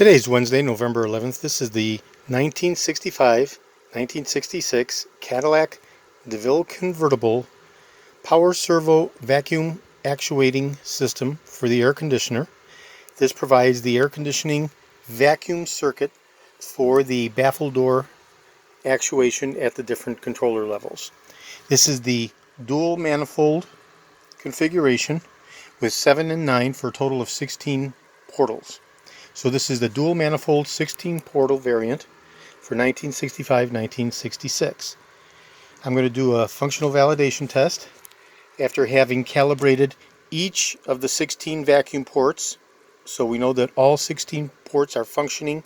Today is Wednesday, November 11th. This is the 1965-1966 Cadillac DeVILLE convertible power servo vacuum actuating system for the air conditioner. This provides the air conditioning vacuum circuit for the baffle door actuation at the different controller levels. This is the dual manifold configuration with 7 and 9 for a total of 16 portals. So this is the dual manifold 16 portal variant for 1965-1966. I'm going to do a functional validation test after having calibrated each of the 16 vacuum ports, so we know that all 16 ports are functioning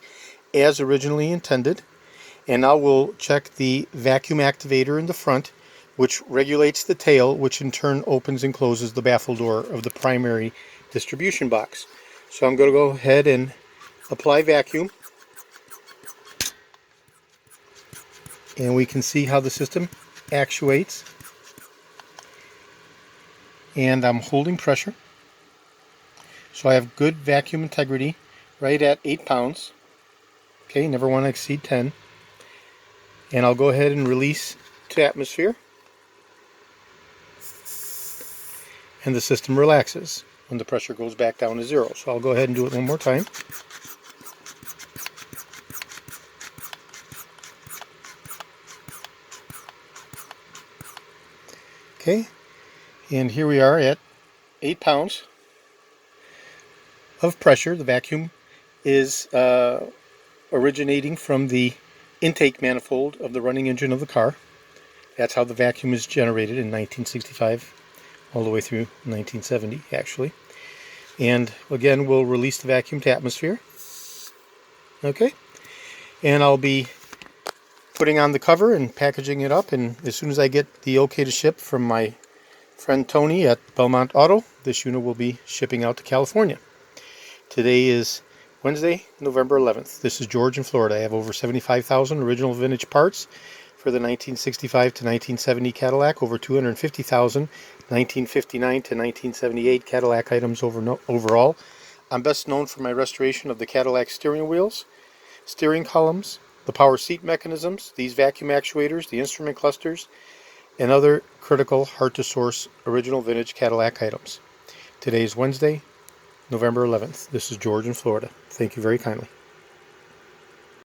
as originally intended. And now we'll check the vacuum activator in the front, which regulates the tail, which in turn opens and closes the baffle door of the primary distribution box. So I'm going to go ahead and apply vacuum, and we can see how the system actuates. And I'm holding pressure, so I have good vacuum integrity right at 8 pounds. Okay, never want to exceed 10. And I'll go ahead and release to atmosphere, and the system relaxes when the pressure goes back down to 0. So I'll go ahead and do it one more time. Okay, and here we are at 8 pounds of pressure. The vacuum is originating from the intake manifold of the running engine of the car. That's how the vacuum is generated in 1965 all the way through 1970 actually. And again, we'll release the vacuum to atmosphere. Okay, and I'll be putting on the cover and packaging it up, and as soon as I get the okay to ship from my friend Tony at Belmont Auto, this unit will be shipping out to California. Today is Wednesday, November 11th. This is George in Florida. I have over 75,000 original vintage parts for the 1965 to 1970 Cadillac, over 250,000 1959 to 1978 Cadillac items overall. I'm best known for my restoration of the Cadillac steering wheels, steering columns, the power seat mechanisms, these vacuum actuators, the instrument clusters, and other critical hard-to-source original vintage Cadillac items. Today is Wednesday, November 11th. This is George in Florida. Thank you very kindly.